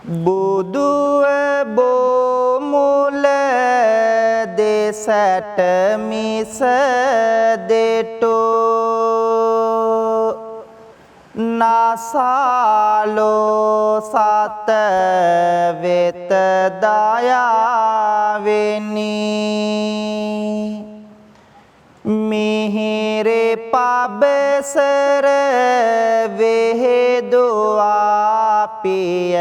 බුදුව බොමුල දෙසට මිස දෙටෝ නසාලෝ සත වෙත දයාවෙනි මිහිරේ පබසර වෙහෙදුවා පිය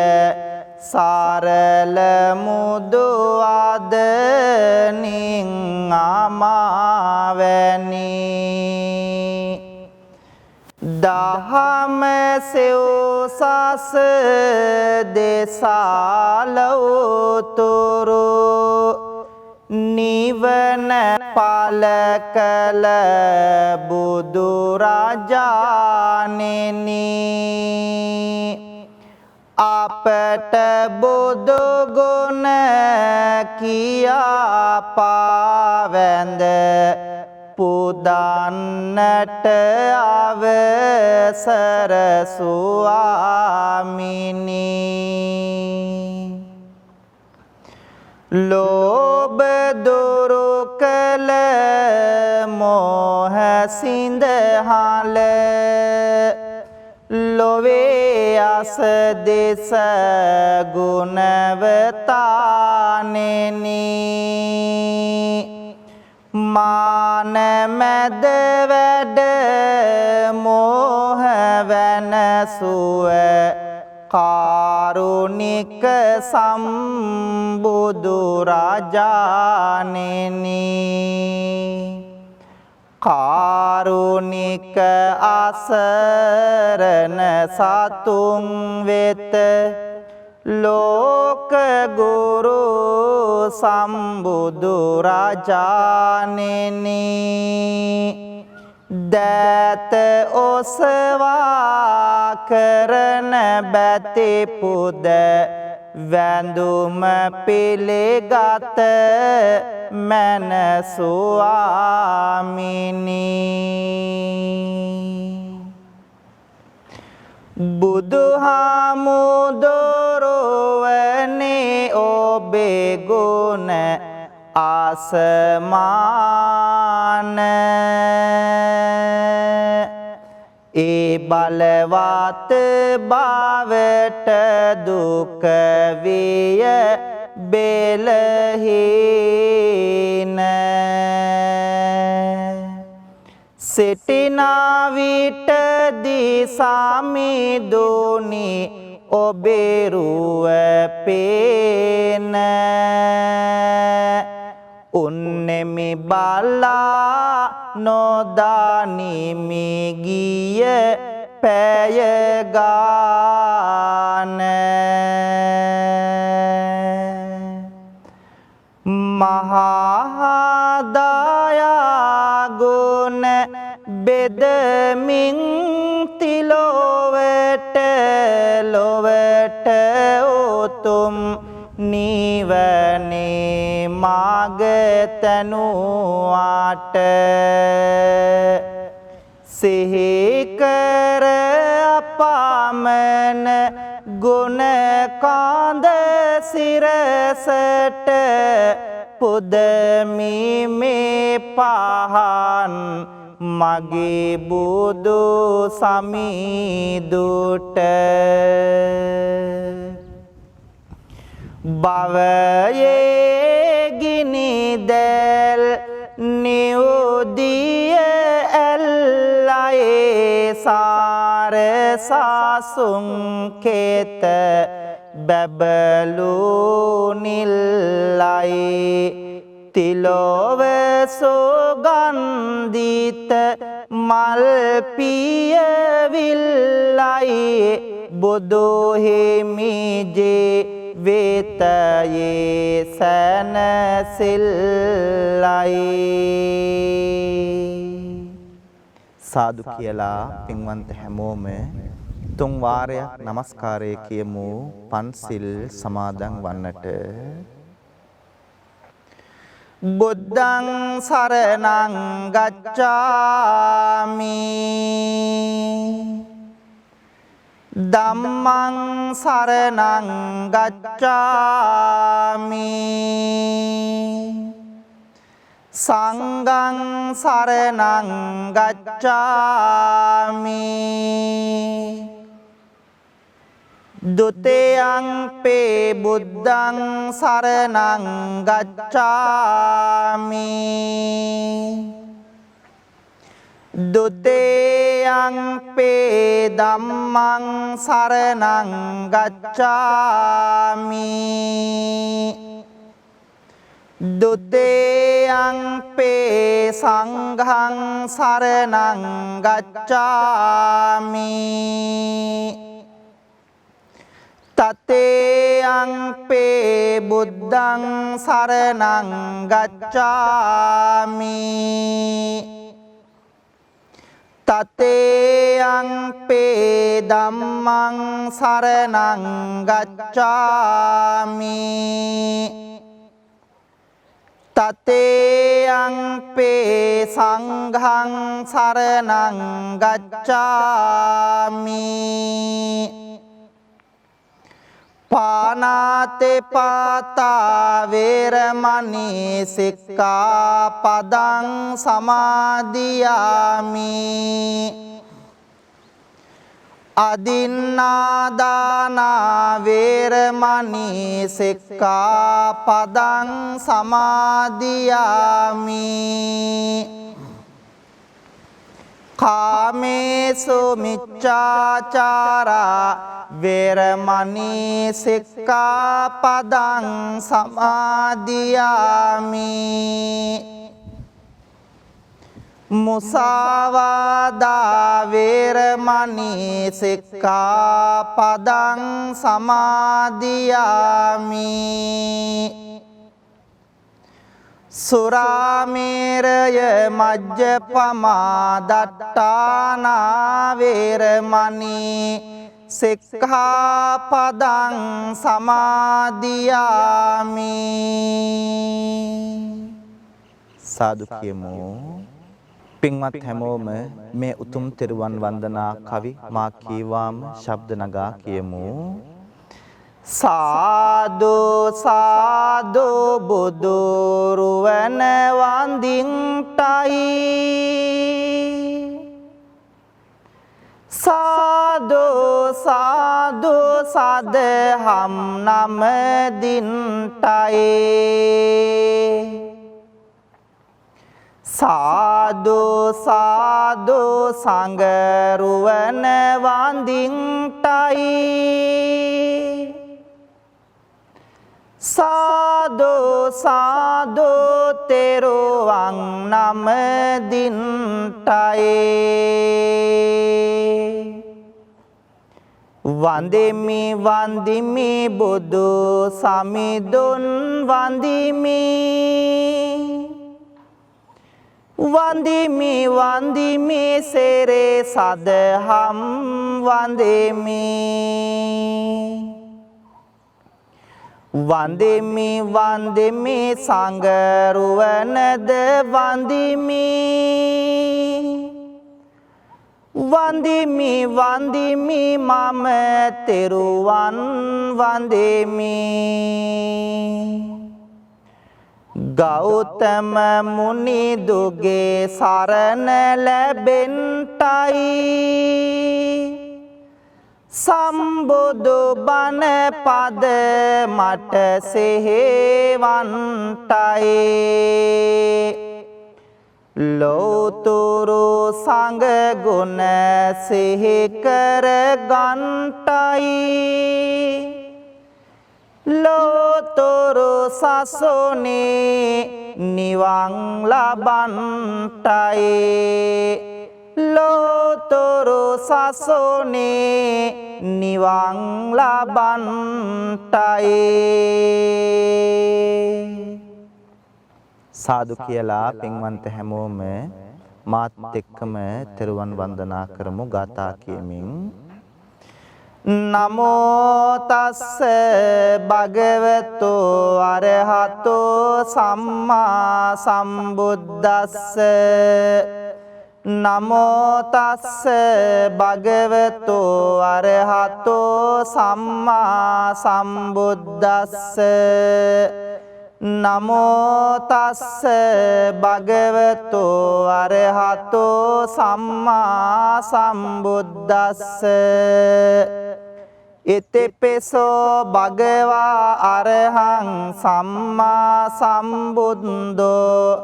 සරල මුදු අදනින් අමාවැනි දහම සෙව්සස දෙසාලවතුරු නිවන පල කළ බුදුරජාණෙනි අපට බුදු ගුණ කියා පාවැඳ පුදන්නට අවසර ස්වාමිනි ලෝභ දුරු කළ මෝහ සිඳහල ලොවේ අස දෙස ගුණවතානෙනි මාන මැද වැඩ මෝහ වෙනසුව කාරුණික සම්බුදු රජාණෙනි කාරුණික අසරණ සතුන් වෙත ලෝක ගුරු සම්බුදු රජාණෙනි දත ඔසවා කරන බැති පුද වැඳුම පිළිගත මන ස්වාමිනි බුදුහාමුදුරුවනේ ඔබේ ගුණ ආසමාන ඒ බලවත් භාවයට දුක විය බෙලහීන සිටිනා විටදී සමිඳුනි ඔබේ රුව පේන උන්නෙමි බලා නොදානිමි ගිය පැය ගාන මහා දයා ගුණ බෙදමින් තිලොවට ලොවට උතුම් නිවනේ මාග තනුවාට සිහි කර අපමණ ගුණ කාන්ද සිරසට පුදමි මේ පහන් මගේ බුදු සමිඳුට භවයේ ගිනි දැල් නිවුදිය ඇල්ලයේ සාර සාසුන් කෙත බැබලු නිල්ලයි තිලොව සුගන්ධිත මල් පියවිල්ලයි බුදු හිමිජේ වේතයේ සැනසෙල්ලයි සාදු කියලා පින්වන්ත හැමෝම තුන් වාරයක් নমස්කාරය කියමු පන්සිල් සමාදන් වන්නට බුද්ධං සරණං ගච්ඡාමි ධම්මං සරණං ගච්ඡාමි සංඝං සරණං ගච්ඡාමි ဒုတိယံ පේ බුද්ධං සරණං ගච්ඡාමි ဒုတိယံ පේ ධම්මං සරණං ගච්ඡාමි ဒုတိယံ පේ සංඝං සරණං ගච්ඡාමි တတေယံ පේ බුද්ධං සරණං ගච්ඡාමි တတေယံ පේ ධම්මං සරණං ගච්ඡාමි တတေယံ පේ සංඝං සරණං ගච්ඡාමි ပါဏာတိပါတာဝေရမဏိစိက္ခာပဒံသမာදිယာမိ අදින්නාදානා වේරමණී සික්ඛාපදං සමාදියාමි කාමේසු මිච්ඡාචාරා වේරමණී සික්ඛාපදං සමාදියාමි මුසාවාදා වේරමණී සික්ඛාපදං සමාදියාමි සුරාමේරය මජ්ජපමා දට්ඨානා වේරමණී සික්ඛාපදං සමාදියාමි සාදු කියමු පින්වත් හැමෝම මේ උතුම් තෙරුවන් වන්දනා කවි මා කීවාම ශබ්ද නගා කියමු සාදු සාදු බුදු රුවන වන්දින්ටයි සාදු සාදු සදහම් නමදින්ටයි සාදු සාදු සංගරුවන වන්දින්ටයි සාදු සාදු තෙරුවන් නමදින්ටයි වන්දිමි වන්දිමි බුදු සමිඳුන් වන්දිමි වන්දිමි වන්දිමි සෙරේ සදහම් වන්දිමි වන්දිමි වන්දිමි සංගරුවනද වන්දිමි වන්දිමි වන්දිමි මම තෙරුවන් වන්දිමි ගෞතම මුනිදුගේ සරණ ලැබෙන්ටයි සම්බුදු බණ පද මට සෙහෙවන්ටයි ලෝතුරු සංඝ ගුණ සිහි කර ගන්ටයි ලෝතුරු සසුනේ නිවන් ලබන්ටයි ලෝතුරු සසුනේ නිවන් ලබන්ටයි සාදු කියලා පින්වන්ත හැමෝම මාත් එක්කම තෙරුවන් වන්දනා කරමු ගාථා කියමින් නමෝ තස්ස භගවතු අරහතෝ සම්මා සම්බුද්දස්ස නමෝ තස්ස භගවතු අරහතෝ සම්මා සම්බුද්දස්ස නමෝ තස්ස භගවතු අරහතෝ සම්මා සම්බුද්දස්ස ඉතිපිසෝ භගවා අරහං සම්මා සම්බුද්දෝ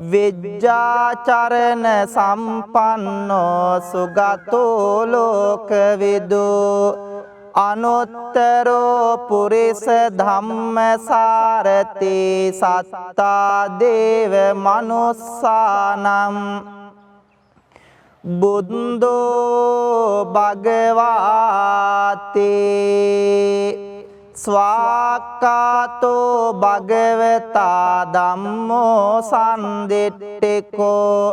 විජ්ජාචරණ සම්පන්නෝ සුගතෝ ලෝකවිදු අනුත්තරෝ පුරිස ධම්මසාරති සත්තා දේව මනුස්සානම් බුද්ධෝ භගවාති ස්වාක්ඛාතෝ භගවතා ධම්මෝ සම්දිට්ඨිකෝ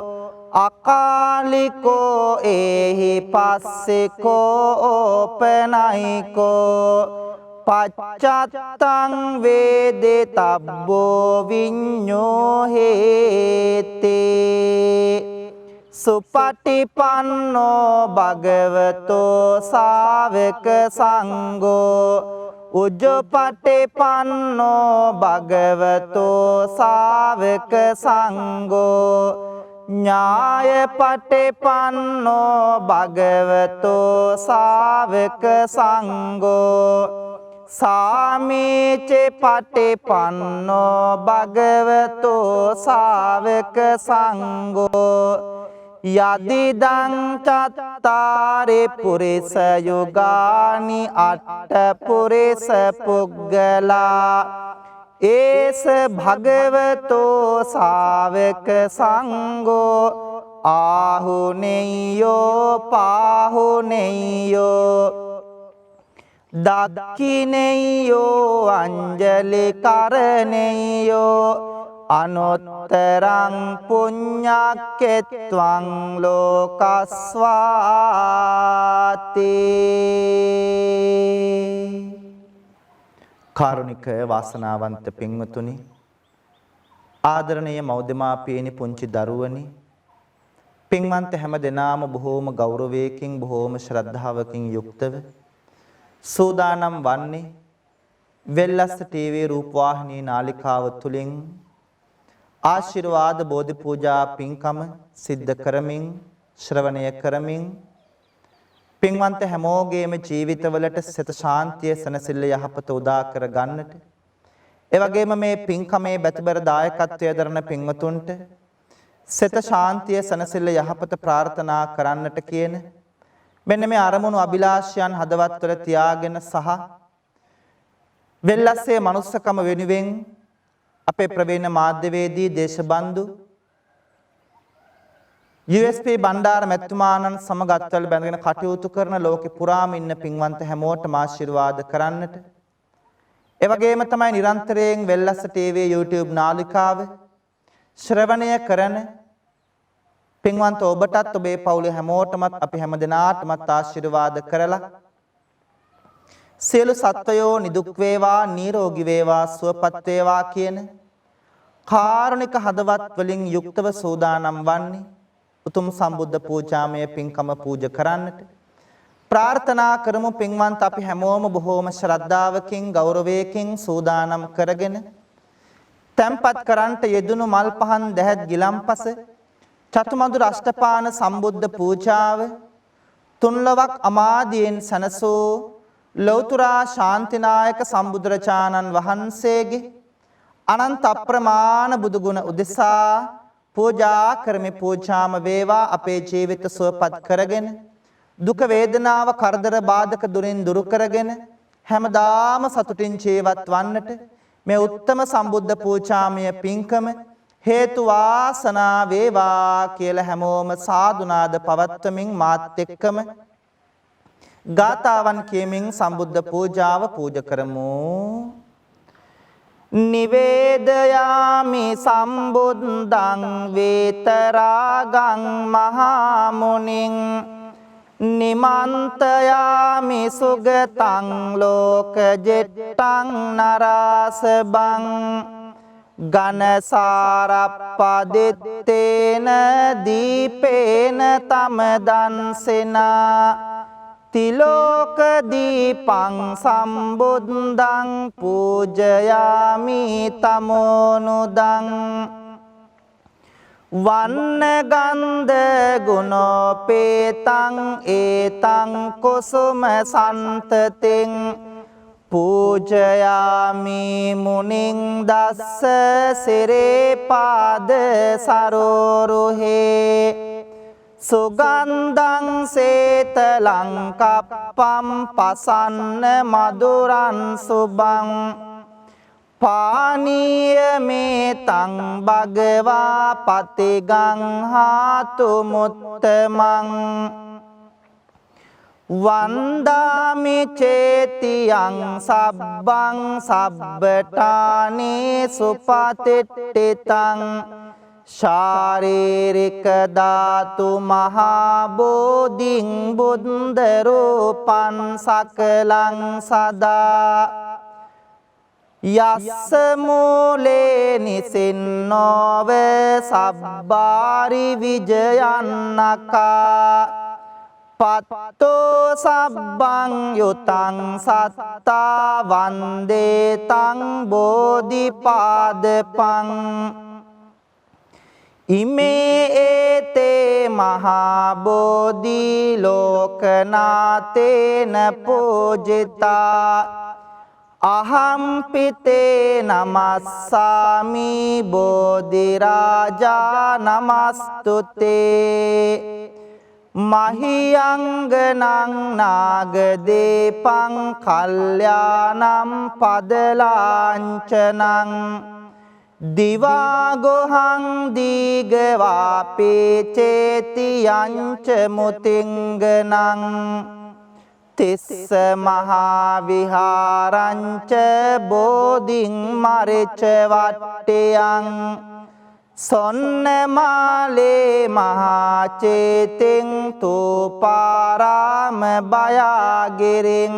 අකාලිකෝ ඒහි පස්සිකෝ ඕපනයිකෝ පච්චත්තං වේදිතබ්බෝ විඤ්ඤෝ හේති සුපටිපන්නෝ භගවතෝ ශාවක සංඝෝ උජ්ජපටිපන්නෝ භගවතෝ ශාවක සංඝෝ ඥායපටිපන්නෝ භගවතෝ ශාවක සංඝෝ සාමීච පටිපන්නෝ භගවතෝ ශාවක සංඝෝ යදිදං චත්තාරි පුරිස යුගානි අට්ඨ පුරිස පුග්ගලා ඒස භගවතෝ ශාවක සංඝෝ ආහුනේයෝ පාහුනේයෝ දක්ඛිනේයෝ අංජලි කරණේයෝ අනුත්තරං පුඤ්ඤක්කෙත්වං ලෝකස්වාති කාරුණික වාසනාවන්ත පින්වතුනි ආදරණීය මව්දෙමාපියනි පුංචි දරුවනි පින්වන්ත හැම දෙනාම බොහෝම ගෞරවයකින් බොහෝම ශ්‍රද්ධාවකින් යුක්තව සූදානම් වන්නේ වෙල්ලස්ස ටීවී රූපවාහිනී නාලිකාව තුලින් ආශිර්වාද බෝධි පූජා පින්කම සිද්ධ කරමින් ශ්‍රවණය කරමින් පින්වන්ත හැමෝගේම ජීවිතවලට සිත ශාන්තිය සනසිල්ල යහපත උදා කර ගන්නට ඒ වගේම මේ පින්කමේ බැතිබර දායකත්වයේ දරන පින්වතුන්ට සිත ශාන්තිය සනසිල්ල යහපත ප්‍රාර්ථනා කරන්නට කියන මෙන්න මේ අරමුණු අභිලාෂයන් හදවත්වල තියාගෙන සහ වෙල්ලස්සේ මනුස්සකම වෙනුවෙන් අපේ ප්‍රවීණ මාධ්‍යවේදී දේශබන්දු USP බණ්ඩාර මැතිතුමාණන් සමග අත්වල බැඳගෙන කටයුතු කරන ලෝකෙ පුරාම ඉන්න පින්වන්ත හැමෝටම ආශිර්වාද කරන්නට ඒ වගේම තමයි නිරන්තරයෙන් වෙල්ලස්ස ටීවී YouTube නාලිකාව ශ්‍රවණය කරන පින්වන්ත ඔබටත් ඔබේ පවුලේ හැමෝටමත් අපි හැමදෙනාටමත් ආශිර්වාද කරලා සියලු සත්වයෝ නිදුක් වේවා නිරෝගී වේවා සුවපත් වේවා කියන කාරුණික හදවත් වලින් යුක්තව සූදානම් වන්නේ උතුම් සම්බුද්ධ පූජාමය පින්කම පූජා කරන්නට ප්‍රාර්ථනා කරමු පින්වන්ත අපි හැමෝම බොහෝම ශ්‍රද්ධාවකින් ගෞරවයකින් සූදානම් කරගෙන තැන්පත් කරන්ට යෙදුණු මල් පහන් දැහැත් ගිලම්පස චතුමදුර අෂ්ටපාන සම්බුද්ධ පූජාව තුන්ලොවක් අමාදියෙන් සනසූ ලෞතුරා ශාන්තිනායක සම්බුදුරජාණන් වහන්සේගේ අනන්ත අප්‍රමාණ බුදු ගුණ උදෙසා පූජා කරමි පූජාම වේවා අපේ ජීවිත සුවපත් කරගෙන දුක වේදනාව කරදර බාධක දුරින් දුරු කරගෙන හැමදාම සතුටින් ජීවත් වන්නට මේ උත්තම සම්බුද්ධ පූජාමය පින්කම හේතු වාසනා වේවා කියලා හැමෝම සාදුනාද පවත්වමින් මාත් එක්කම ගාතාවන් කියමින් සම්බුද්ධ පූජාව පූජා කරමු. නිවේදයාමි සම්බුද්ධං වේතරාගං මහා මුනිං නිමන්තයාමි සුගතං ලෝකජෙට්ටං නරාසබං ඝනසාරප්පදිත්තේන දීපේන තමදන්සෙනා තිලෝක දීපං සම්බුද්ධං පූජයාමි තමෝනුදං වන්න ගන්ධ ගුණෝපේතං ඒතං කුසුම සන්තතින් පූජයාමි මුනිං දස්ස සිරේපාද සරෝරුහේ සුගන්ධං සේතලං කප්පම් පසන්න මధుරං සුභං පානීය මේතං භගවා පතිගං හාතු මුත්තමං වන්දාමි චේතියං සබ්බං සබ්බඨානේ සුපතිට්ඨිතං ශාරීරික ධාතු මහා බෝධිං බුද්ධ රූපං සකලං සදා යස්ස මූලේ නිසින්නෝව සබ්බාරි විජයන්නකා පත්තෝ සබ්බං යුතං සත්තා වන්දේතං බෝධිපාදපං ඉමේ ඒතේ මහා බෝධි ලෝකනාතේන පූජිතා අහම්පිතේ නමස්සාමි බෝධි රාජා නමස්තුතේ මහියංගනං නාගදීපං කල්යාණං පදලාංචනං දිවාගොහං දීගවාපේ චේතියංච මුතිංගනං තිස්ස මහා විහාරංච බෝධිං මරිච වට්ටයං සොන්නමාලේ මහා චේතින් තූපාරාම බයාගිරින්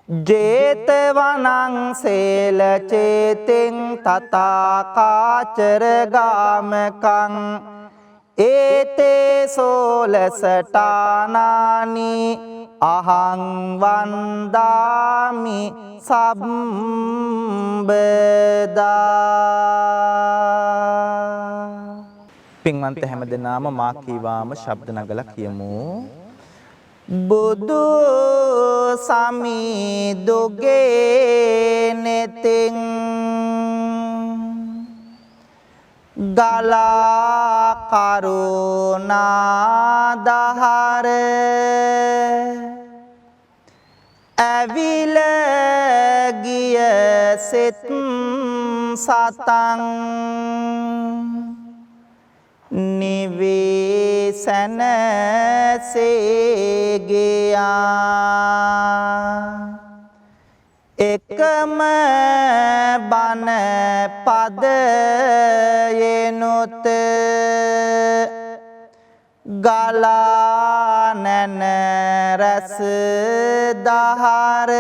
ජේතවනං සේල චේතින් තථාකාචර ගාමකං ඒතේ සෝලසටානානි අහං වන්දාමි සම්බදා. පින්වන්ත හැමදෙනාම මා කීවාම ශබ්ද නගලා කියමු. බුදු සමිදුගේ නෙතින් ගලා කරුණා දහර ඇවිල ගිය සිත් සතං නිවේසන සේගයා එකම බණ පදයෙනුත ගලා නැන රස දහර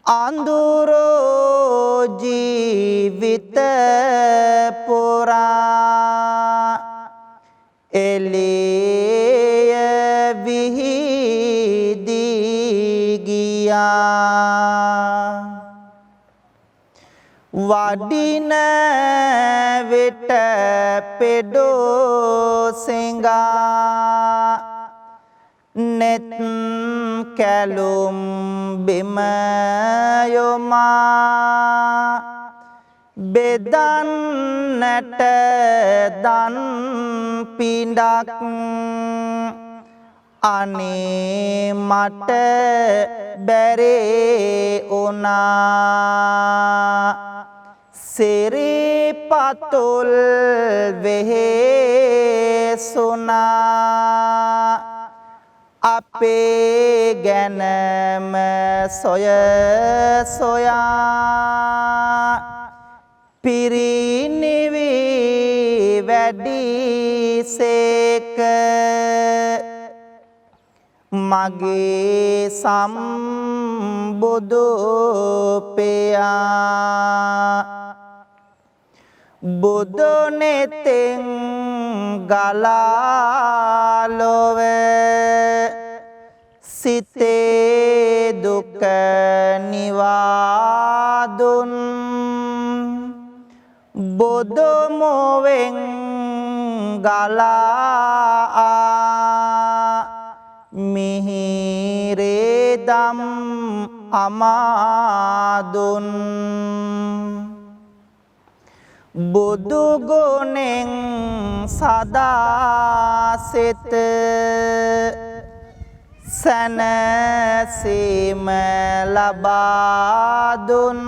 අඳුරෝ ජීවිත පුරා එළිය විහිදී ගියා වඩින විට පෙඩෝ සිඟා නෙත් කැලුම් බිම යොමා බෙදන්නට දන් පිඬක් අනේ මට බැරේ උනා සිරිපතුල් වෙහෙසුනා අපේ ගැනම සොය සොයා පිරිනිවි වැඩිසේක මගේ සම්බුදු පෙයා බුදු නෙතෙන් ගලාලොව සිතේ දුක නිවාදුන් බොදොමොවෙන් ගලා මිහිරේ දම් අමාදුන් බුදු ගුණෙන් සදා සිත සැනසීම ලබා දුන්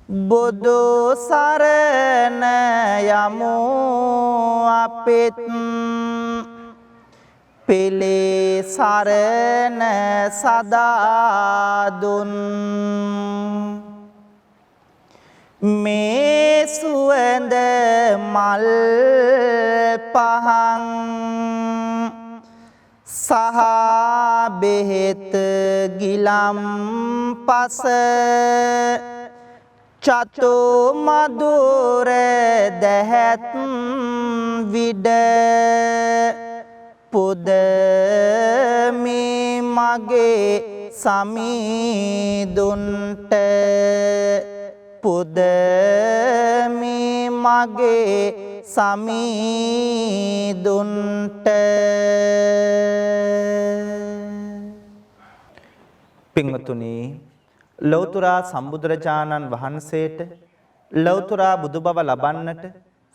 බුදු සරණ යමු අපිත් පිළි සරණ සදා දුන් මේ සුවඳ මල් පහන් සහ බෙහෙත් ගිලම් පස චතු මధుර දැහැත් විඩ පුදමි මගේ සමීදුන්ට පුදමි මගේ සමීදුන්ට. පින්වතුනි, ලෞතර සම්බුදුරජාණන් වහන්සේට ලෞතර බුදු බව ලබන්නට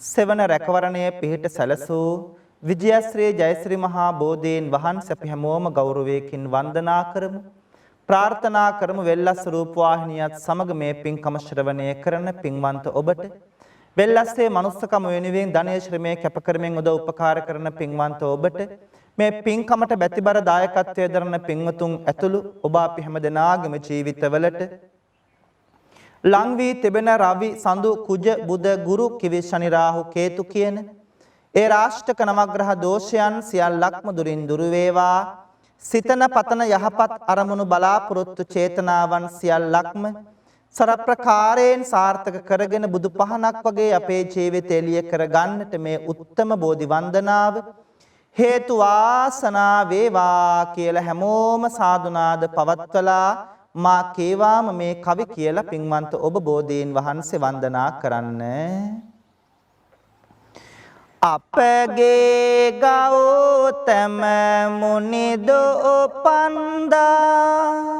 සෙවන රැකවරණය පිහිට සැලසූ විජයශ්‍රී ජයශ්‍රී මහා බෝධීන් වහන්සේ අපි හැමෝම ගෞරවයෙන් වන්දනා කරමු. ප්‍රාර්ථනා කරමු වෙල්ලස් රූපවාහිනියත් සමග මේ පින්කම ශ්‍රවණය කරන පින්වන්ත ඔබට වෙල්ලස්සේ මනුස්සකම වෙනුවෙන් ධනය ශ්‍රමයේ කැප කරමින් උදව් උපකාර කරන පින්වන්ත ඔබට මේ පින්කමට බැතිබර දායකත්වයේ දරන පින්වතුන් ඇතුළු ඔබ අපි හැම දෙනාගේම ජීවිතවලට ලං වී තිබෙන රවි සඳු කුජ බුද ගුරු කිවි ශනි රාහු කේතු කියන ඒ රාෂ්ටක නවග්‍රහ දෝෂයන් සියල්ලක්ම දුරින් දුරු වේවා. සිතන පතන යහපත් අරමුණු බලාපොරොත්තු චේතනාවන් සියල්ලක්ම සරප්‍රකාරයෙන් සාර්ථක කරගෙන බුදු පහනක් වගේ අපේ ජීවිතය එළිය කර ගන්නට මේ උත්තම බෝධි වන්දනාව හේතු වාසනා වේවා කියලා හැමෝම සාදුනාද පවත්වලා මා කේවාම මේ කවි කියලා පින්වන්ත ඔබ බෝධීන් වහන්සේ වන්දනා කරන්න. අපගේ ගෞතම මුනිදෝ පන්දා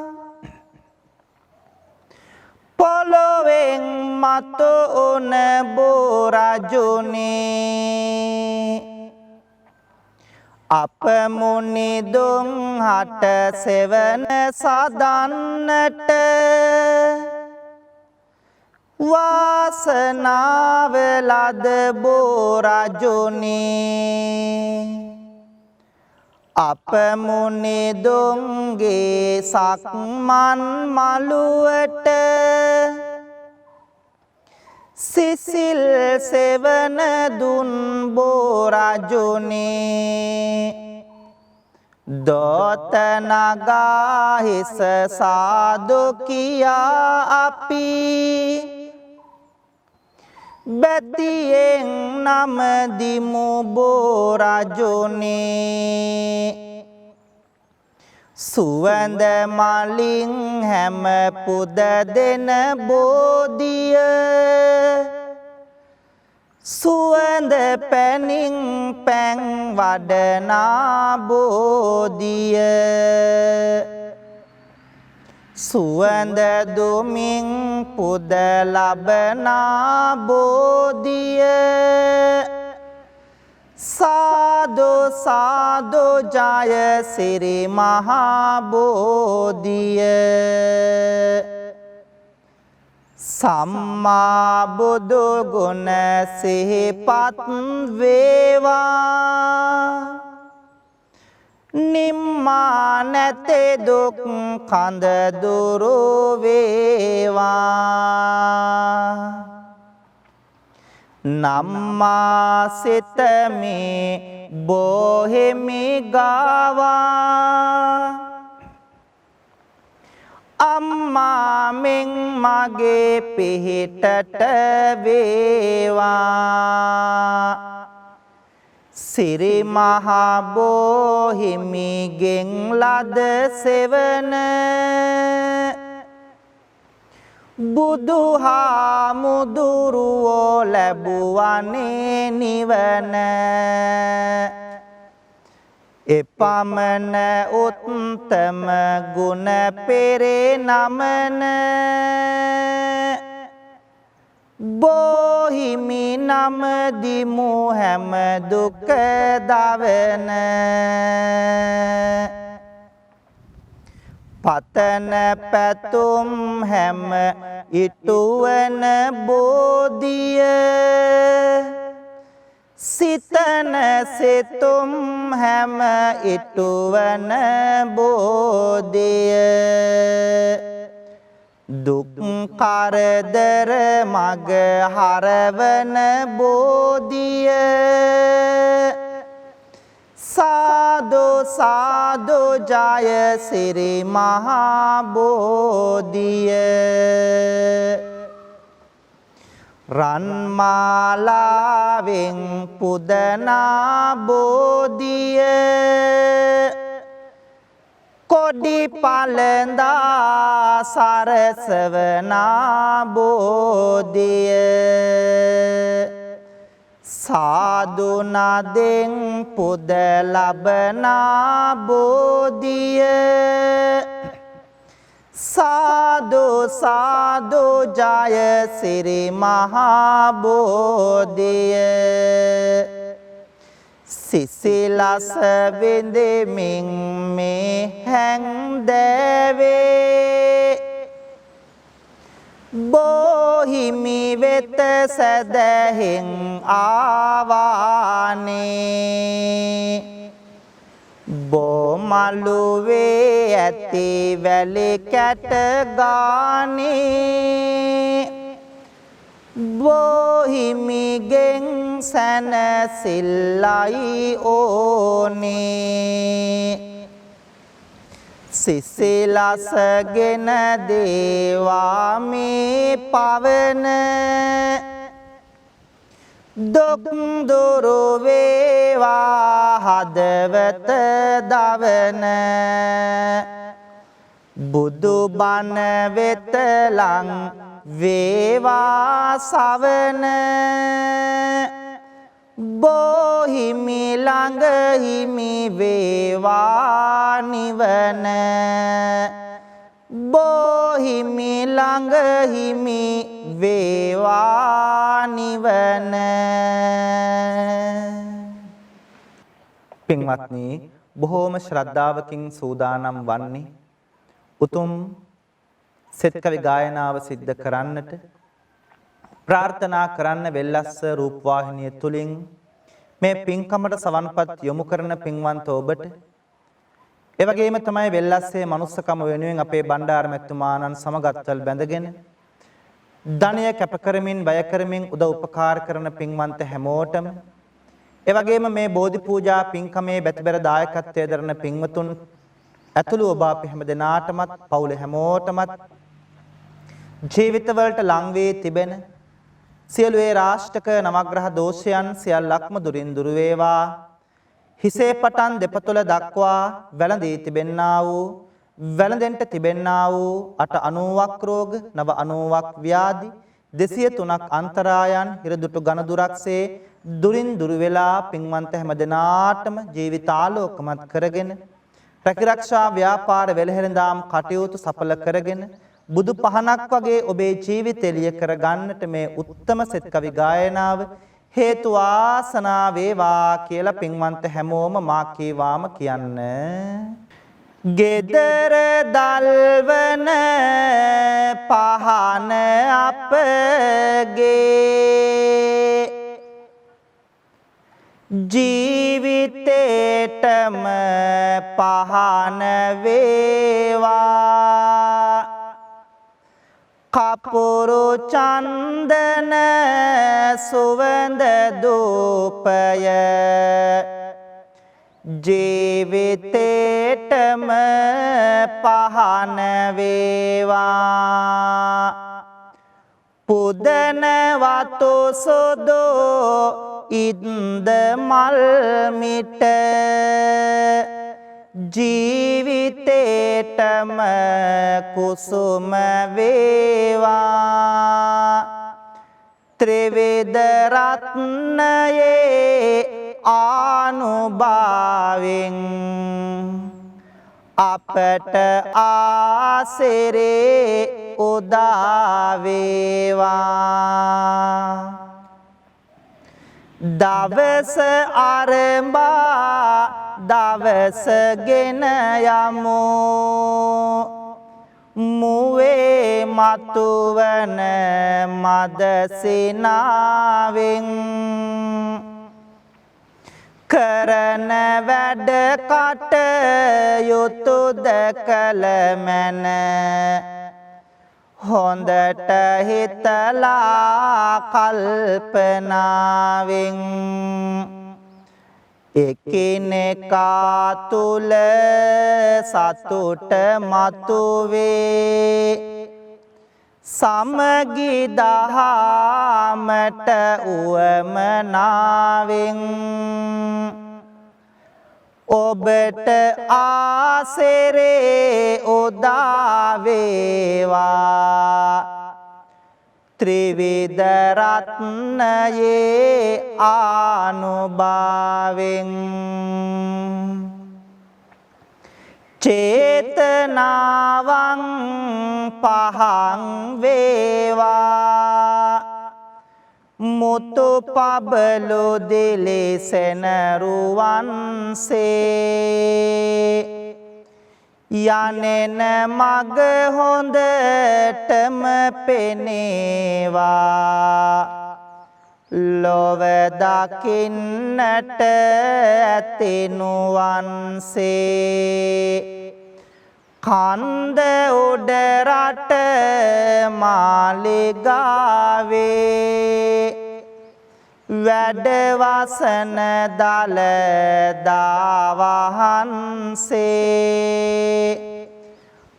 පොළොවෙන් මතු උන බෝරජුනේ අප මුනිදුන් හට සෙවන සදන්නට වාසනාව ලද බෝරජුනේ අප මුනිදුන්ගේ සක්මන් මළුවට සිසිල් සෙවන දුන් බෝරජුනේ දොත නගා හිස සාදු කියා අපි බැතියෙන් නම දිමු බෝරජුනේ සුවඳ මලින් හැම පුද දෙන බෝධිය සුවඳ පැනින් පැන් වඩනා බෝධිය සුවඳ දුමින් පුද ලබනා බෝධිය සාදු සාදු ජය සිරි මහා බෝධිය සම්මා බුදු ගුණ සිහිපත් වේවා නිම්මා නැතේ දුක් කඳ දුරු වේවා නම්මා සිතමේ බොහෙමි ගාවා අම්මා මෙන් මගේ පිහිටට වේවා සිරි මහා බෝහිමිගෙන් ලද සෙවන බුදුහාමුදුරුවෝ ලැබුවනේ නිවන එපමණ උත්තම ගුණ පෙරේ නමන බෝහිමි නම දිමු හැම දුක දවන පතන පැතුම් හැම ඉටුවන බෝධිය සිතන සිතුම් හැම ඉටුවන බෝධිය දුක් කරදර මග හරවන බෝධිය සාදු සාදු ජය සිරි මහා බෝධිය රන් මාලාවෙන් පුදනා බෝධිය කොඩි පළඳා සරසවනා බෝධිය සාදු නදෙන් පුද ලබනා බෝධිය සාදු සාදු ජය සිරි මහා බෝධිය සිසිලස විඳෙමින් මේ හැන්දෑවේ බෝහිමි වෙත සැදැහෙන් ආවානේ බෝමළුවේ ඇති වැලි කැට ගානේ බෝහිමිගෙන් සැනසිල්ලයි ඕනේ සිසිලසගෙන දේවා මේ පවන දුක් දුරු වේවා හදවත දවන බුදු බණ වෙත ලං වේවා සවන බෝහිමි ළඟ හිමි වේවා නිවන බෝහිමි ළඟ හිමි වේවා නිවන පින්වත්නි බොහෝම ශ්‍රද්ධාවකින් සූදානම් වන්නේ උතුම් සෙත් කවි ගායනාව සිද්ධ කරන්නට ප්‍රාර්ථනා කරන්න වෙල්ලස්ස රූපවාහිනිය තුලින් මේ පින්කමට සවන්පත් යොමු කරන පින්වන්ත ඔබට ඒ වගේම තමයි වෙල්ලස්සේ මනුස්සකම වෙනුවෙන් අපේ බණ්ඩාර මැතිතුමාණන් සමගත්වල් බැඳගෙන ධනය කැප කරමින් වැය කරමින් උදව් උපකාර කරන පින්වන්ත හැමෝටම ඒ වගේම මේ බෝධි පූජා පින්කමේ බැතිබර දායකත්වයේ දරන පින්වතුන් ඇතුළු ඔබ අපි හැම දෙනාටමත් පවුලේ හැමෝටමත් ජීවිතවලට ලං වී තිබෙන සියලු ඒ රාෂ්ටක නවග්‍රහ දෝෂයන් සියල්ලක්ම දුරින් දුර වේවා හිසේ පටන් දෙපතුල දක්වා වැළඳී තිබෙන්නා වූ වැළඳෙන්ට තිබෙන්නා වූ 890ක් රෝග 990ක් ව්‍යාධි 203ක් අන්තරායන් හිරදුටු ඝනදුරක්සේ දුරින් දුර වෙලා පින්වන්ත හැම දෙනාටම ජීවිතාලෝකමත් කරගෙන රැකිරක්ෂා ව්‍යාපාර වෙළහෙළඳාම් කටයුතු සඵල කරගෙන බුදු පහනක් වගේ ඔබේ ජීවිතය එළිය කර ගන්නට මේ උත්තම සෙත් කවි ගායනාව හේතු වාසනා වේවා කියලා පින්වන්ත හැමෝම මා කීවාම කියන්න. ගෙදර දල්වන පහන අපගේ ජීවිතේටම පහන වේවා කපුරු චන්දන සුවඳ දූපය ජීවිතේටම පහන වේවා පුදන වතු සුදු ඉන්ද මල් මිට ජීවිතේටම කුසුම වේවා ත්‍රිවිධ රත්නයේ ආනුභාවෙන් අපට ආසිරේ උදා වේවා දවස ආරම්භා දවස ගෙන යමු මුවේ මතුවන මද සිනාවෙන් කරන වැඩ කටයුතු දැකල මැන හොඳට හිතලා කල්පනාවෙන් එකිනෙකා තුල සතුට මතුවේ සමගි දහමට උවමනාවෙන් ඔබට ආසිරේ උදා වේවා ත්‍රිවිධ රත්නයේ ආනුභාවෙන් චේතනාවං පහං වේවා මුතු පබලු දිලිසෙන රුවන්සේ යනෙන මග හොඳටම පෙනේවා ලොව දකින්නට ඇතිනුවන්සේ කන්ද උඩ රට මාලිගාවේ වැඩවසන දළදා වහන්සේ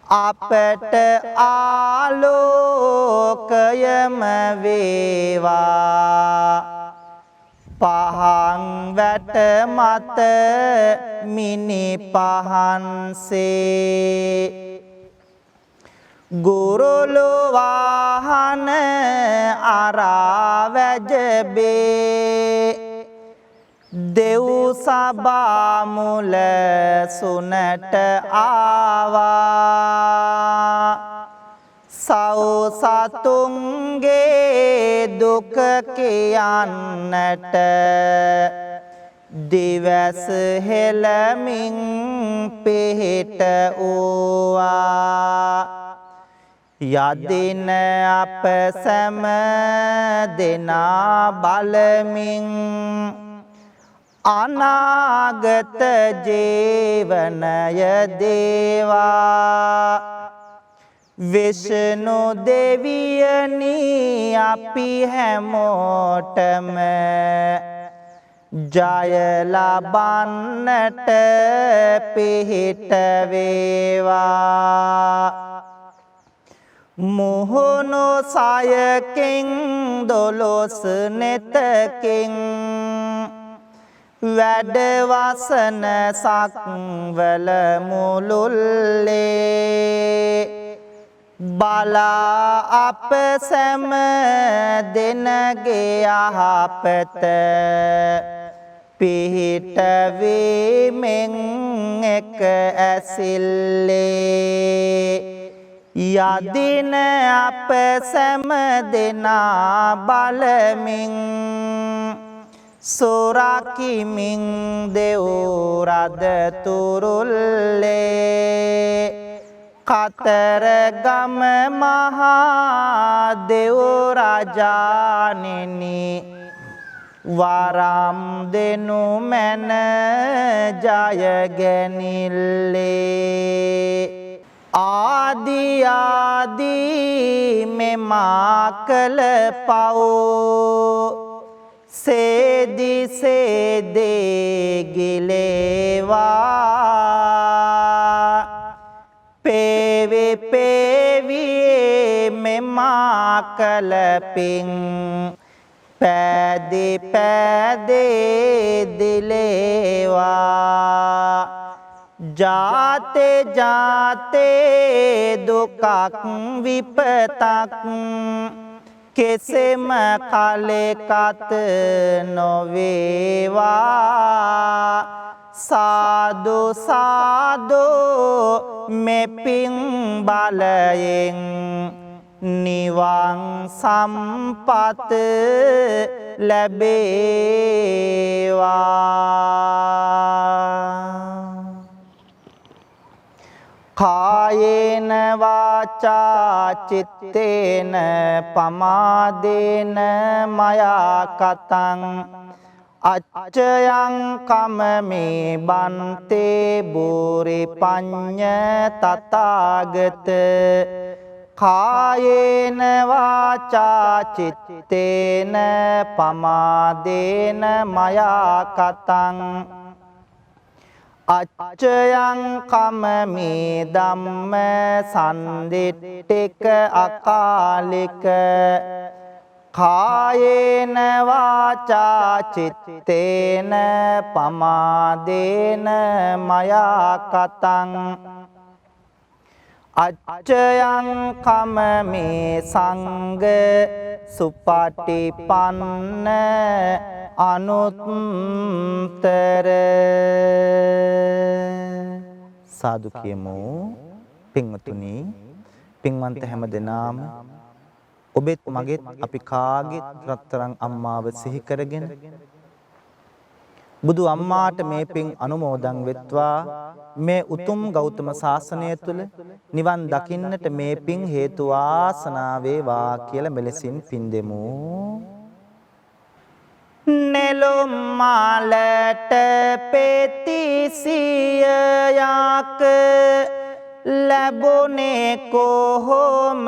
අපට ආලෝකයම වේවා පහන් වැට මත මිනි පහන්සේ ගුරුලු වාහන අරා වැජබේ දෙව් සභා මුල සුනට ආවා සව් සතුන්ගේ දුක කියන්නට දිවස හෙළමින් පිහිට වූවා යදින අප සැම දෙනා බලමින් අනාගත ජීවනය දේවා විෂ්ණු දෙවියනි අපි හැමෝටම ජය ලබන්නට පිහිට වේවා මුහුණු සයකින් දොළොස් නෙතකින් වැඩවසන සක්වල මුළුල්ලේ බලා අප සැම දෙනගේ යහපත පිහිට වීමෙන් එක ඇසිල්ලේ යදින අප සැම දෙනා බලමින් සොරකිමින් දෙව් රද තුරුල්ලේ කතරගම මහා දෙව් රජාණෙනි වරම් දෙනු මැන ජයගැනිල්ලේ ආදී මෙමා කළ පව් සේදි සේදේ ගිලේවා පේවි පේවි මෙමා කළ පින් පෑදේ පෑදේ දිලේවා ජාතේ ජාතේ දුකක් විපතක් කෙසෙම කලෙකත නොවේවා සාදු සාදු මෙපින් බලයෙන් නිවන් සම්පත ලැබේවා කායේන වාචා චිත්තේන පමාදේන මයා කතං අච්චයං කමමේ බන්තේ බෝරි පඤ්ඤ තථාගත කායේන වාචා චිත්තේන පමාදේන මයා කතං අච්චයං කමමේ ධම්ම සම්දිට්ඨික අකාලික කායේන වාචා චිත්තේන පමාදේන මයා කතං අච්චයං කමමේ සංඝ සුපටිපන්න අනුත්තර සාදු කියමු පින්වතුනි පින්වන්ත හැම දෙනාම ඔබෙත් මගෙත් අපි කාගෙත් රත්තරන් අම්මාව සිහි කරගෙන බුදු අම්මාට මේ පින් අනුමෝදන් වෙත්වා මේ උතුම් ගෞතම සාසනය තුල නිවන් දකින්නට මේ පින් හේතු වාසනා වේවා කියලා මෙලෙසින් පින් දෙමු නෙළුම් මාලට පෙතිසියක් ලැබුණේ කොහොම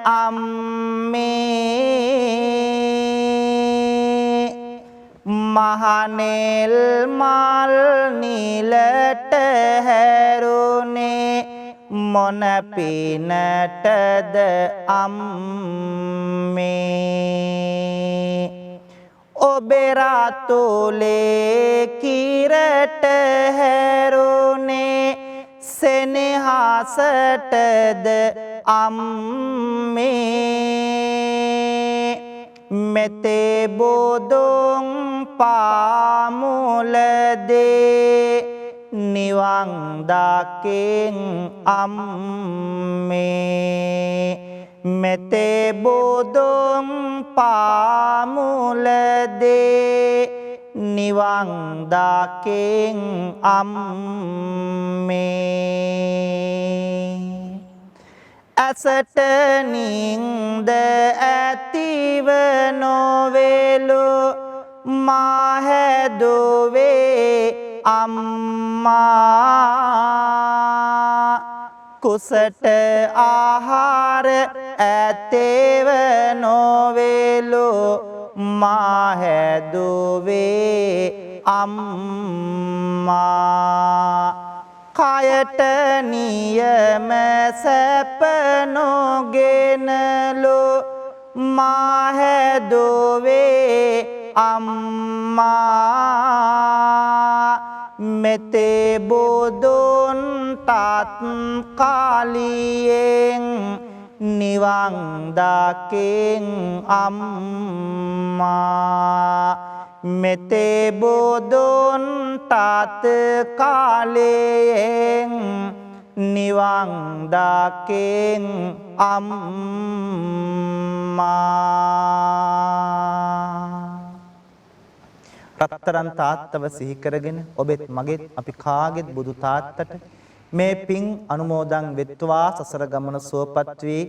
අම්මේ මහනෙල් මල් නිලට හැරුණේ මොන පිනටද අම්මේ ඔබේ රාතුලේ කිරට හැරුණේ සෙනෙහසටද අම්මේ මෙතේ බොදුන් පාමුලදේ නිවන් දකින් අම්මේ මෙතේ බොදුන් පාමුලදේ නිවන් දකින් අම්මේ ඇසට නින්ද ඇතිව නොවේලු මා හැදුවේ අම්මා කුසට ආහාර ඇතේව නොවේලු මා හැදුවේ අම්මා කයට නියම සැප නොගෙනලු මා හැදුවේ අම්මා මෙතේ බුදුන් තාත් කාලියෙන් නිවන් දකින් අම්මා මෙතේ බුදුන් තාත් කාලයෙන් නිවන් දකින් අම්මා රත්තරන් තාත්තව සිහි කරගෙන ඔබෙත් මගෙත් අපි කාගෙත් බුදු තාත්තට මේ පින් අනුමෝදන් වෙත්වා සසර ගමන සුවපත් වී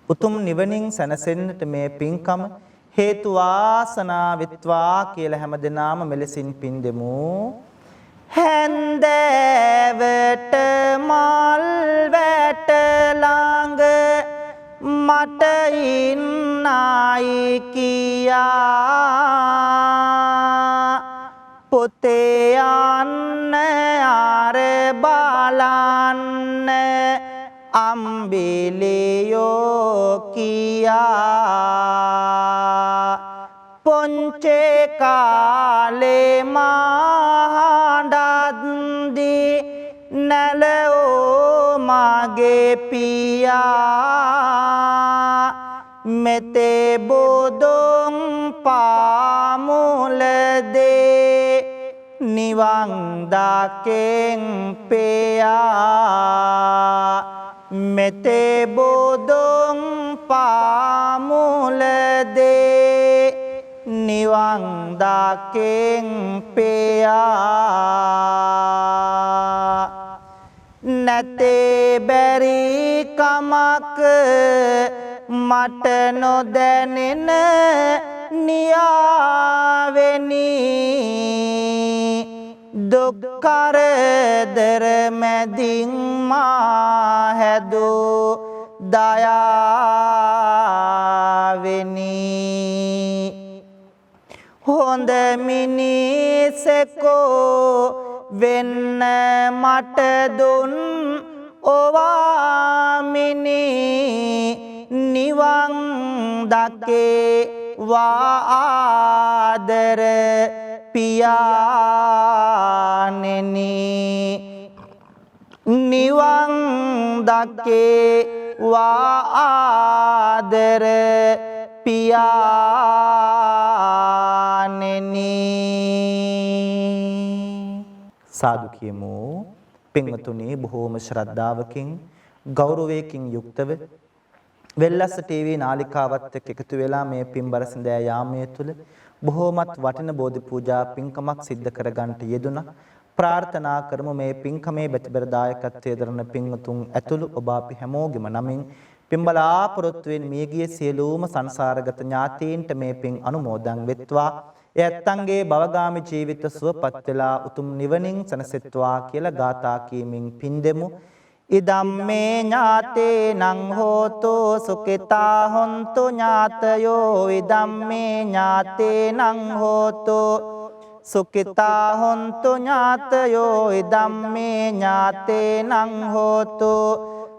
උතුම් නිවනින් සැනසෙන්නට මේ පින්කම හේතු වාසනා වෙත්වා කියලා හැමදෙනාම මෙලෙසින් පින් දෙමු හැන්දෑවට මල් වැට ළඟ මට ඉන්නයි කියා පුතේ යන්න ආර බලන්න අම්බිලියෝ කියා පුංචේ කාලේ මහඬද්දී නැලෝ මගේ පියා මෙතේ බොදොන් පාමුලදේ නිවන් දකෙන් පෙයා මෙතේ බොදොන් පාමුලදේ නිවන් දකෙන් පෙයා නැතේ බැරි කමක මට නොදැනෙන නියාවෙනි දුක් කරදර මැදින් මා හැදූ දයාවෙනි හොඳ මිනිසෙකෝ වෙන්න මට දුන් ඔවාමිනි නිවන් දකේ වාදර පියාණෙනි නිවන් දකේ වාදර පියාණෙනි සාදු කියමු පින්වතුනි බොහෝම ශ්‍රද්ධාවකින් ගෞරවයකින් යුක්තව වෙල්ලස්ස ටීවී නාලිකාවත් එක්ක එකතු වෙලා මේ පින්බර සඳෑ යාමයේ තුල බොහෝමත් වටින බෝධි පූජා පින්කමක් සිද්ධ කරගන්නට යෙදුණා. ප්‍රාර්ථනා කරමු මේ පින්කමේ බැතිබර දායකත්වයේ දරන පින්වතුන් ඇතුළු ඔබ අපි හැමෝගෙම නමින් පින්බලාපොරොත්තු වෙන මියගිය සියලුම සංසාරගත ඥාතීන්ට මේ පින් අනුමෝදන් වෙත්වා. ඒ ඇත්තන්ගේ භවගාමී ජීවිත සුවපත් වෙලා උතුම් නිවනින් සැනසෙත්වා කියලා ගාථා කීමින් පින් දෙමු. ඉදම්මේ ඥාතේනං හෝතු සුඛිතා හොන්තු ඥාතයෝ ඉදම්මේ ඥාතේනං හෝතු සුඛිතා හොන්තු ඥාතයෝ ඉදම්මේ ඥාතේනං හෝතු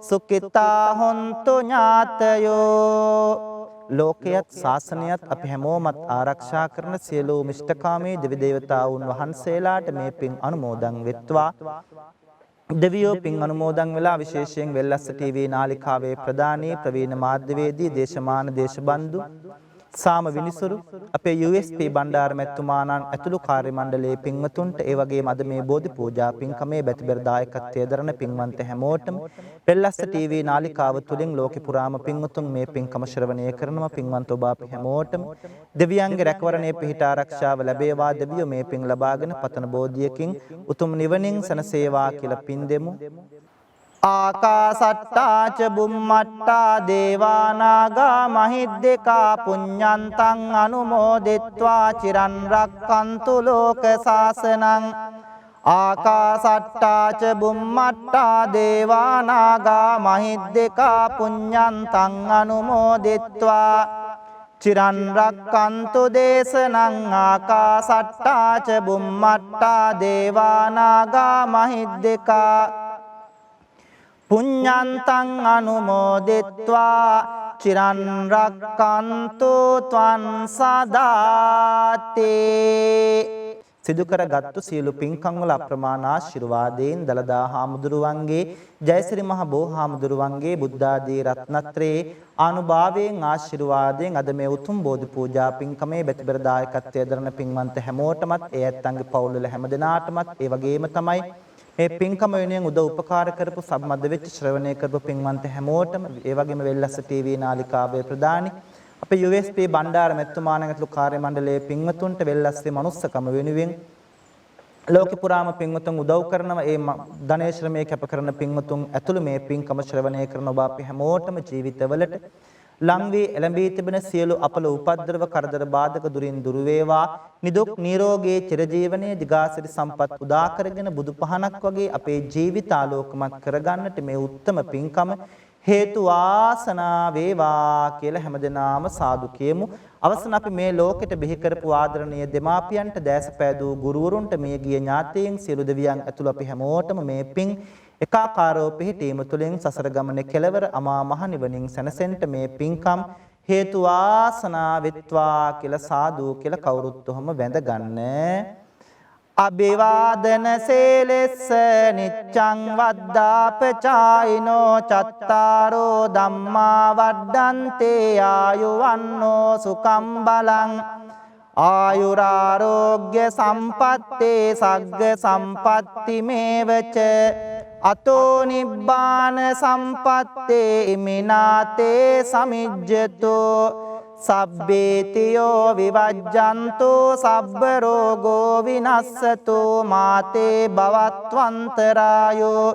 සුඛිතා හොන්තු ඥාතයෝ ලෝකයත් ශාසනයත් අපි හැමෝමත් ආරක්ෂා කරන සියලු මිෂ්ඨකාමී දෙවි දේවතාවුන් වහන්සේලාට මේ පින් අනුමෝදන් වෙත්වා. දෙවියෝ පින් අනුමෝදන් වෙලා විශේෂයෙන් වෙල්ලස්ස ටීවී නාලිකාවේ ප්‍රධානී ප්‍රවීණ මාධ්‍යවේදී දේශමාන දේශබන්දු සාම විනිසුරු අපේ USP බණ්ඩාර මැතිතුමාණන් ඇතුළු කාර්ය මණ්ඩලයේ පින්වතුන්ට ඒ වගේම අද මේ බෝධි පූජා පින්කමේ බැතිබර දායකත්වයේ දරන පින්වන්ත හැමෝටම වෙල්ලස්ස ටීවී නාලිකාව තුලින් ලෝකේ පුරාම පින්වතුන් මේ පින්කම ශ්‍රවණය කරනවා. පින්වන්ත ඔබ අපි හැමෝටම දෙවියන්ගේ රැකවරණය පිහිට ආරක්ෂාව ලැබේවා. දෙවියෝ මේ පින් ලබාගෙන පතන බෝධියකින් උතුම් නිවනින් සැනසේවා කියලා පින් දෙමු. ආකාසට්ටා ච බුම්මට්ටා දේවානාගා මහිද්దికා පුඤ්ඤන්තං අනුමෝදිත්වා චිරන් රක්칸තු ලෝක සාසනං ආකාසට්ටා ච බුම්මට්ටා දේවානාගා මහිද්దికා පුඤ්ඤන්තං අනුමෝදිත්වා චිරන් රක්칸තු දේශනං ආකාසට්ටා ච බුම්මට්ටා දේවානාගා මහිද්దికා පුඤ්ඤන්තං අනුමෝදිත්වා චිරන් රක්칸තු ත්වං සදාති සිදු කරගත්තු සියලු පින්කම් වල අප්‍රමාණ ආශිර්වාදයෙන් දලදා හාමුදුරුවන්ගේ ජයසිරි මහ බෝ හාමුදුරුවන්ගේ බුද්ධ ආදී රත්නත්‍රයේ ආනුභාවයෙන් ආශිර්වාදයෙන් අද මේ උතුම් බෝධි පූජා පින්කමේ බැතිබර දායකත්වයේ දරන පින්වන්ත හැමෝටමත් ඒ ඇත්තන්ගේ පවුල් වල හැමදෙනාටමත් ඒ වගේම තමයි මේ පින්කම වෙනුවෙන් උදව් උපකාර කරපු සම්බන්ධ වෙච්ච ශ්‍රවණය කරපු පින්වන්ත හැමෝටම ඒ වගේම වෙල්ලස්ස ටීවී නාලිකාවේ ප්‍රධානී අපේ USP බණ්ඩාර මැතිතුමාණන් ඇතුළු කාර්ය මණ්ඩලයේ පින්වතුන්ට වෙල්ලස්සේ මනුස්සකම වෙනුවෙන් ලෝක පුරාම පින්වතුන් උදව් කරනවා. ඒ ධනේ ශ්‍රමයේ කැප කරන පින්වතුන් ඇතුළු මේ පින්කම ශ්‍රවණය කරන ඔබ අපි හැමෝටම ජීවිතවලට ලං වී එළඹී තිබෙන සියලු අපල උපද්‍රව කරදර බාධක දුරින් දුරු වේවා. නිදුක් නිරෝගී චිරජීවනයේ දිගාසිරි සම්පත් උදා කරගෙන බුදු පහනක් වගේ අපේ ජීවිත ආලෝකමත් කරගන්නට මේ උත්තම පින්කම හේතු වාසනා වේවා කියලා හැමදෙනාම සාදු කියමු. අවසන් අපි මේ ලෝකෙට බිහි කරපු ආදරණීය දෙමාපියන්ට දැසපෑදූ ගුරුවරුන්ට මේ ගිය ඥාතීන් සියලු දෙවියන් ඇතුළු අපි හැමෝටම මේ පින් එකාකාරව පිහිටීම තුළින් සසර ගමනේ කෙලවර අමා මහ නිවනින් සැනසෙන්න මේ පින්කම් හේතු වාසනා වෙත්වා කියලා සාදු කියලා කවුරුත් ඔහම වැඳ ගන්න. අභිවාදන සේලෙස්ස නිච්ඡං වද්දාපචායිනෝ චත්තාරෝ ධම්මා වඩ්ඩන්තේ ආයුවන්නෝ සුඛං බලං ආයුරාරෝග්‍ය සම්පත්තේ සග්ග සම්පatti මේවච අතෝ නිබ්බාන සම්පත්තේ ඉමිනාතේ සමිජ්ජතෝ සබ්බේතියෝ විවජ්ජන්තෝ සබ්බ රෝගෝ විනස්සතෝ මාතේ භවත්වන්තරායෝ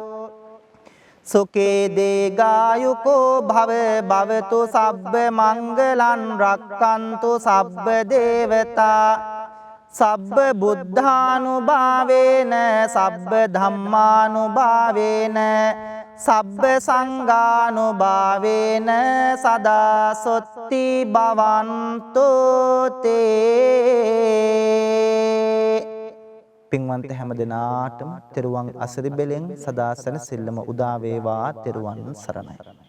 සුකේ දේගායුකෝ භව භවතු සබ්බ මංගලං රක්칸තු සබ්බ දේවතා සබ්බ බුද්ධානුභාවේන සබ්බ ධම්මානුභාවේන සබ්බ සංඝානුභාවේන සදා සොත්ති භවන්තෝ තේ. පින්වන්ත හැම දිනාටම තෙරුවන් අසිරිබෙලෙන් සදා සැනසෙල්ලම උදා වේවා. තෙරුවන් සරණයි.